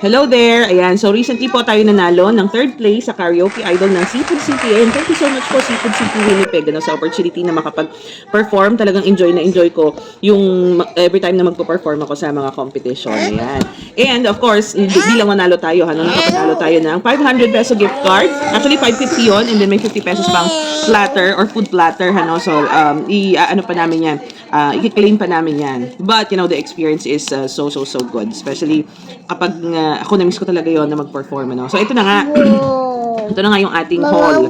Hello there! Ayan, so recently po tayo nanalo ng third place sa Karaoke Idol ng Seafood City. And thank you so much po Seafood City Winnipeg sa opportunity na makapag-perform. Talagang enjoy na enjoy ko yung every time na magpo-perform ako sa mga competition. Ayan. And of course, bilang manalo tayo, nakapanalo tayo ng 500 peso gift card. Actually, 550 yun. And then may 50 pesos pang platter or food platter. So, ano pa namin yan? I-claim pa namin yan. But, the experience is so good. Especially kapag ako na-miss ko talaga yon na mag-perform. So, ito na nga. Ito na nga yung ating haul.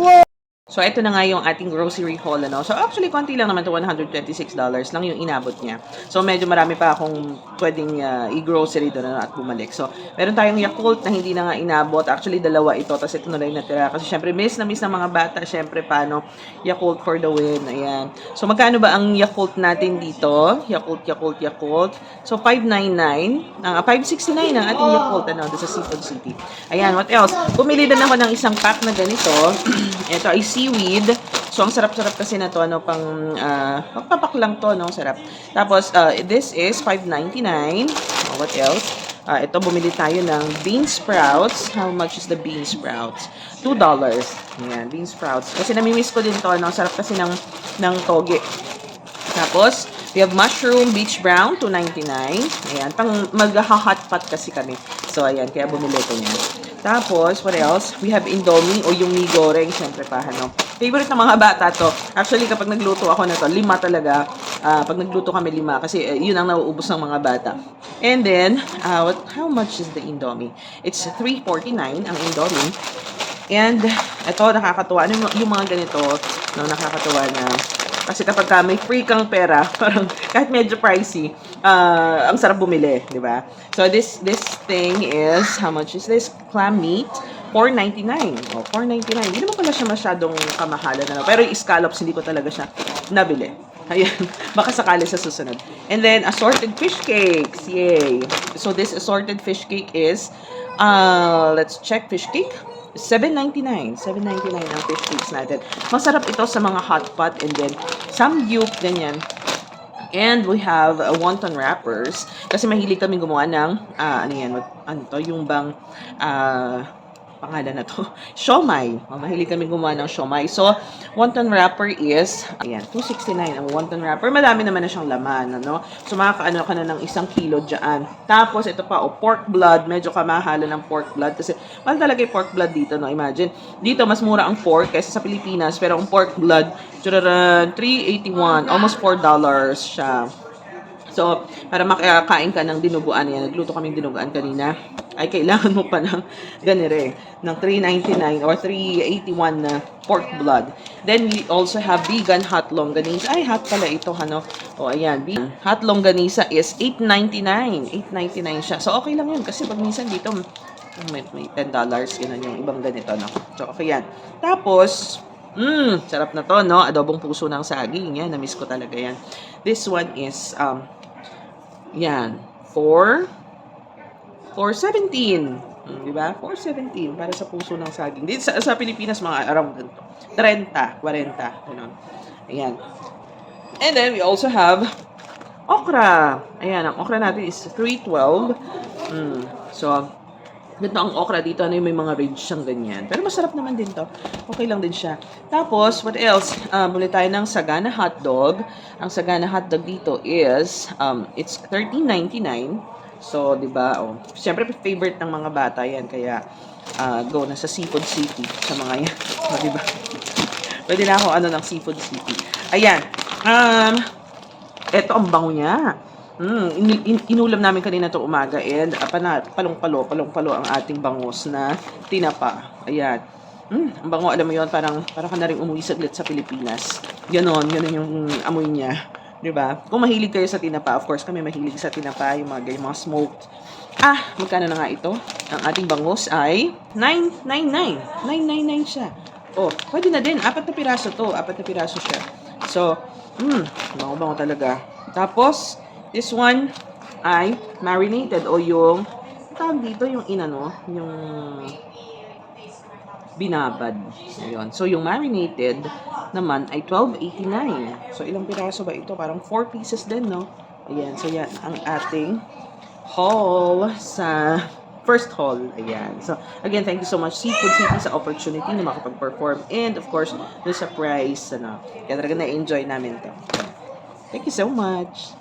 So, ito na nga yung ating grocery haul. So, actually, konti lang naman to $126 lang yung inabot niya. So, medyo marami pa akong pwedeng i-grocery doon at bumalik. So, meron tayong Yakult na hindi na nga inabot. Actually, dalawa ito. Tapos ito na lang natira. Kasi, syempre, miss na mga bata. Syempre, paano? Yakult for the win. Ayan. So, magkano ba ang Yakult natin dito? Yakult. So, $5.99. 5.69 ang ating Yakult doon sa Seafood City. Ayan, what else? Bumili din ako ng isang pack na ganito. Ito ay seaweed. So, ang sarap-sarap kasi na to, pang, magpapak lang to, sarap. Tapos, this is $5.99. What else? Ito, bumili tayo ng bean sprouts. How much is the bean sprouts? $2. Ayan, bean sprouts. Kasi namimiss ko din to, sarap kasi ng toge. Tapos, we have mushroom beach brown, $2.99. Ayan, pang mag-hot pot kasi kami. So, ayan, kaya bumili ko niyan. Tapos, what else? We have Indomie o yung mi goreng, syempre pa, Favorite ng mga bata to. Actually, kapag nagluto ako nito, 5 talaga. Pag nagluto kami 5, kasi yun ang nauubos ng mga bata. And then, how much is the Indomie? It's $3.49 ang Indomie. And, ito, nakakatuwa. Ano yung mga ganito, nakakatuwa na, kasi kapag may free kang pera, parang kahit medyo pricey, ang sarap bumili, di ba? So, this thing is, how much is this? Clam meat, $4.99. Oh, $4.99. Hindi naman pala siya masyadong kamahalan. Pero yung scallops, hindi ko talaga siya nabili. Ayan. Baka sakali sa susunod. And then, assorted fish cakes. Yay. So, this assorted fish cake is, let's check fish cake. $7.99. $7.99 ang fish cakes natin. Masarap ito sa mga hot pot and then samgyup, ganyan. And we have wonton wrappers. Kasi mahilig kami gumawa ng, yung bang, pangalan na to, siomai. Mahilig kami gumawa ng siomai. So, wonton wrapper is, ayan, $2.69 ang wonton wrapper. Madami naman na siyang laman, So, makakaano ka na ng 1 kilo dyan. Tapos, ito pa, pork blood. Medyo kamahalan ng pork blood. Kasi, mahal talaga yung pork blood dito, Imagine, dito, mas mura ang pork kaysa sa Pilipinas. Pero, ang pork blood, $3.81. Almost $4 siya. So, para makakain ka ng dinuguan yan, nagluto kaming dinuguan kanina, ay kailangan mo pa ng ganire, ng $3.99 or $3.81 na pork blood. Then, we also have vegan hot longganisa. Ay, hot pala ito, O, ayan. Hot longganisa is $8.99. $8.99 siya. So, okay lang yun. Kasi pag minsan dito, may $10, yun yung ibang ganito, So, okay yan. Tapos, sarap na to, Adobong puso ng saging. Yan, na-miss ko talaga yan. This one is, yan, $4.17. Diba? $4.17 para sa puso ng saging. Dito sa Pilipinas, mga around ganito. 30, 40, gano'n. Ayan. And then, we also have okra. Ayan, ang okra natin is $3.12. So, ganito ang okra dito, may mga ridge siyang ganyan. Pero masarap naman din to. Okay lang din siya. Tapos, what else? Buli tayo ng Sagana hotdog. Ang Sagana hotdog dito is, it's $13.99. So, di ba? Siyempre, favorite ng mga bata yan. Kaya, go na sa Seafood City. Sa mga yan. Di ba? Pwede na ako ng Seafood City. Ayan. Ito ang bango niya. Inulam namin kanina to umaga and palong-palo ang ating bangus na tinapa. Ayan. Ang bango, alam mo yon, parang ka na rin umuwi saglit sa Pilipinas. Ganon yung amoy niya. Diba? Kung mahilig kayo sa tinapa, of course kami mahilig sa tinapa, yung mga smoked. Magkano na nga ito? Ang ating bangus ay $9.99. $9.99 siya. Pwede na din. 4 na piraso to. 4 na piraso siya. So, bango talaga. Tapos, this one ay marinated o yung tawag dito yung yung binabad. Ayun. So, yung marinated naman ay $12.89. So, ilang piraso ba ito? Parang 4 pieces din, Ayan. So, yan ang ating haul sa first hall. Ayan. So, again, thank you so much Seafood City sa opportunity na makapag-perform and of course, dun sa prize, ano. Kaya talaga na-enjoy namin to. Thank you so much.